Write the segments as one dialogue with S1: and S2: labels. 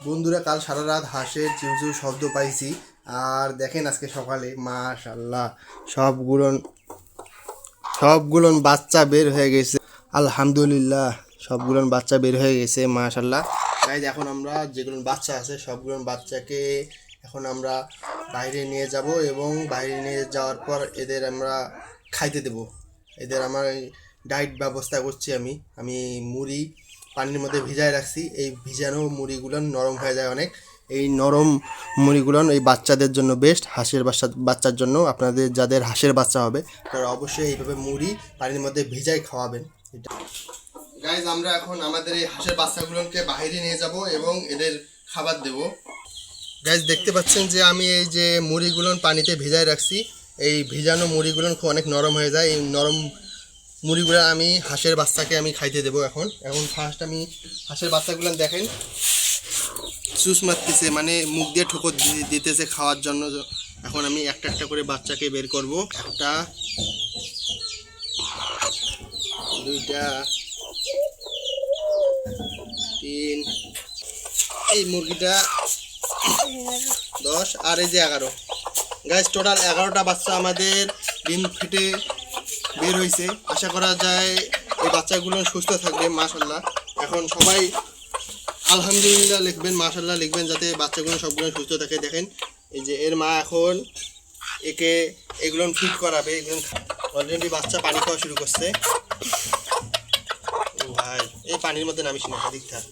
S1: বন্ধুরা, কাল সারা রাত হাঁসের চিউচিউ শব্দ পাইছি। আর দেখেন আজকে সকালে মাশাল্লাহ সবগুলোন বাচ্চা বের হয়ে গেছে। আলহামদুলিল্লাহ, সবগুলোন বাচ্চা বের হয়ে গেছে মাশাল্লাহ। তাই এখন আমরা যেগুলো বাচ্চা আছে সবগুলোন বাচ্চাকে এখন আমরা বাইরে নিয়ে যাব এবং বাইরে নিয়ে যাওয়ার পর এদের আমরা খাইতে দেব। এদের আমার ডায়েট ব্যবস্থা করছি। আমি মুড়ি পানির মধ্যে ভিজায় রাখছি। এই ভিজানো মুড়িগুলো নরম হয়ে যায় অনেক। এই নরম মুড়িগুলো এই বাচ্চাদের জন্য বেস্ট, হাঁসের বাচ্চার জন্য। আপনাদের যাদের হাঁসের বাচ্চা হবে তারা অবশ্যই এইভাবে মুড়ি পানির মধ্যে ভিজাই খাওয়াবেন। গাইজ, আমরা এখন আমাদের এই হাঁসের বাচ্চাগুলোকে বাইরে নিয়ে যাব এবং এদের খাবার দেব। গাইজ, দেখতে পাচ্ছেন যে আমি এই যে মুড়িগুলো পানিতে ভিজায় রাখছি। এই ভিজানো মুড়িগুলো অনেক নরম হয়ে যায়। এই নরম মুড়িগুলো আমি হাঁসের বাচ্চাকে আমি খাইতে দেবো। এখন ফার্স্ট আমি হাঁসের বাচ্চাগুলো দেখেন চুস মারতেছে, মানে মুখ দিয়ে ঠোকর দিতেছে খাওয়ার জন্য। এখন আমি একটা একটা করে বাচ্চাকে বের করব। একটা, দুইটা, তিন, এই মুরগিটা 10 আর এই যে 11। গাইজ, টোটাল 11টা বাচ্চা আমাদের ডিম ফেটে বের হয়েছে। আশা করা যায় এই বাচ্চাগুলো সুস্থ থাকবে মাশাল্লাহ। এখন সবাই আলহামদুলিল্লাহ লিখবেন, মাশাল্লাহ লিখবেন, যাতে বাচ্চাগুলো সবগুলো সুস্থ থাকে। দেখেন এই যে এর মা এখন একে এগুলো ফিট করাবে। এগুলো অলরেডি বাচ্চা পানি খাওয়া শুরু করছে। ভাই, এই পানির মধ্যে নামিস না, দিক থাক।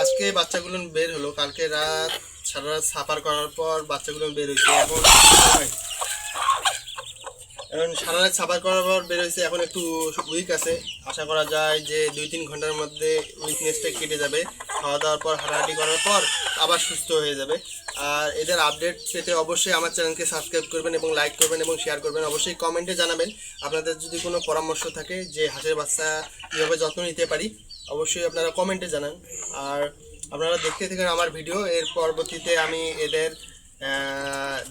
S1: আজকে বাচ্চাগুলো বের হলো। কালকে সারা রাত সাফার করার পর বাচ্চাগুলো বের হয়েছে। এখন সারা রাত সাফার করার পর বের হয়েছে। এখন একটু উইক আছে। আশা করা যায় যে 2-3 ঘন্টার মধ্যে উইকনেসটা কেটে যাবে। খাওয়া দাওয়ার পর হাঁটাহাঁটি করার পর আবার সুস্থ হয়ে যাবে। আর এদের আপডেট পেতে অবশ্যই আমার চ্যানেলকে সাবস্ক্রাইব করবেন এবং লাইক করবেন এবং শেয়ার করবেন। অবশ্যই কমেন্টে জানাবেন আপনাদের যদি কোনো পরামর্শ থাকে যে হাঁসের বাচ্চা কীভাবে যত্ন নিতে পারি, অবশ্যই আপনারা কমেন্টে জানান। আর আপনারা দেখতে থাকেন আমার ভিডিও। এর পরবর্তীতে আমি এদের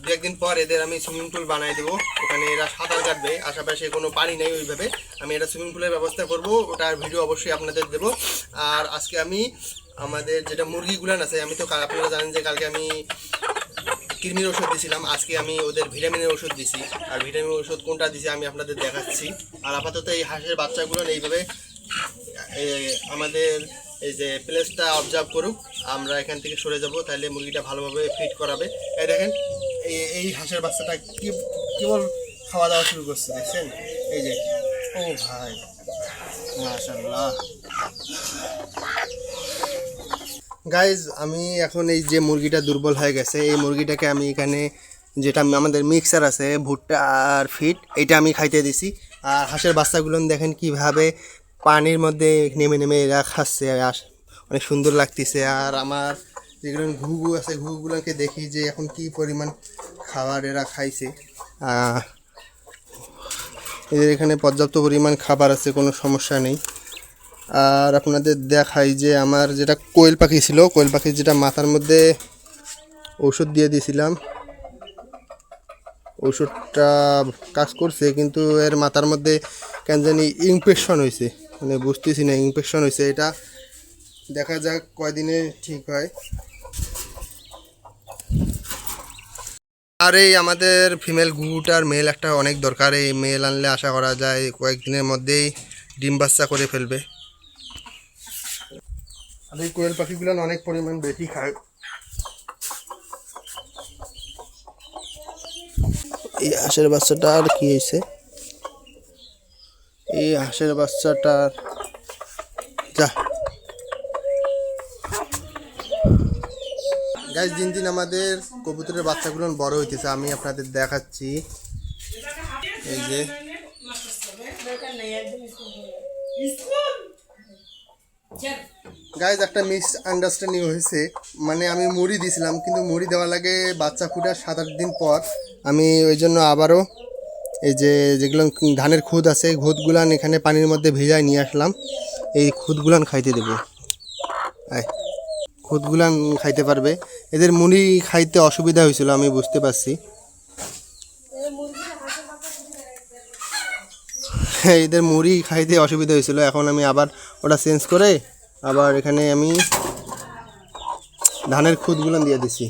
S1: 2-1 দিন পর এদের আমি সুইমিং পুল বানাই দেবো। ওখানে এরা সাঁতার কাটবে। আশেপাশে কোনো পানি নেই ওইভাবে। আমি এটা সুইমিং পুলের ব্যবস্থা করব, ওটার ভিডিও অবশ্যই আপনাদের দেবো। আর আজকে আমি আমাদের যেটা মুরগিগুলান আছে, আমি তো আপনারা জানেন যে কালকে আমি কৃমির ওষুধ দিয়েছিলাম। আজকে আমি ওদের ভিটামিনের ওষুধ দিছি। আর ভিটামিন ওষুধ কোনটা দিছি আমি আপনাদের দেখাচ্ছি। আর আপাতত এই হাঁসের বাচ্চাগুলো এইভাবে আমাদের এই যে প্লেসটা অবজার্ভ করুক। আমরা এখান থেকে সরে যাব, তাহলে মুরগিটা ভালোভাবে ফিট করাবে। এই দেখেন এই হাঁসের বাচ্চাটা কেবল খাওয়া দাওয়া শুরু করছে, দেখছেন? এই যে, ও ভাই মাশাআল্লাহ। গাইজ, আমি এখন এই যে মুরগিটা দুর্বল হয়ে গেছে, এই মুরগিটাকে আমি এখানে যেটা আমাদের মিক্সার আছে ভুট্টা আর ফিট, এটা আমি খাইতে দিছি। আর হাঁসের বাচ্চাগুলো দেখেন কিভাবে পানির মধ্যে নেমে নেমে এরা খাচ্ছে, অনেক সুন্দর লাগতেছে। আর আমার যেগুলো ঘুঘু আছে, ঘুঘুগুলোকে দেখি যে এখন কি পরিমাণ খাবার এরা খাইছে। এদের এখানে পর্যাপ্ত পরিমাণ খাবার আছে, কোনো সমস্যা নেই। আর আপনাদের দেখাই যে আমার যেটা কোয়েল পাখি ছিল, কোয়েল পাখির যেটা মাথার মধ্যে ওষুধ দিয়ে দিয়েছিলাম, ওষুধটা কাজ করছে, কিন্তু এর মাথার মধ্যে কেন জানি ইনফেকশন হয়েছে, মানে বুঝতেছি না ইনফেকশন হয়েছে। এটা দেখা যাক কয়দিনে ঠিক হয়। আর এই আমাদের ফিমেল ঘুঘুটার মেল একটা অনেক দরকার। এই মেল আনলে আশা করা যায় কয়েকদিনের মধ্যেই ডিম বাচ্চা করে ফেলবে। আর এই কোয়েল পাখিগুলো অনেক পরিমাণ বেশি খায়। এই হাঁসের বাচ্চাটার কি হয়েছে? এই হাঁসের বাচ্চাটার যা গাইজ, দিন দিন আমাদের কবুতরের বাচ্চাগুলো বড় হইতেছে। আমি আপনাদের দেখাচ্ছি। এই যে গাইজ, একটা মিস আন্ডারস্ট্যান্ডিং হয়েছে। মানে আমি মুড়ি দিয়েছিলাম, কিন্তু মুড়ি দেওয়ার লাগে বাচ্চা ফুটার 7-8 দিন পর। আমি ওই জন্য আবারও এই যে যেগুলো ধানের খুদ আছে, খুদগুলান এখানে পানির মধ্যে ভেজায় নিয়ে আসলাম। এই খুদগুলান খাইতে দেবো। খুদগুলান খাইতে পারবে। এদের মুড়ি খাইতে অসুবিধা হয়েছিল, আমি বুঝতে পারছি। এদের মুড়ি খাইতে অসুবিধা হয়েছিল, এখন আমি আবার ওটা চেঞ্জ করে আবার এখানে আমি ধানের খুদগুলো দিয়ে দিছি।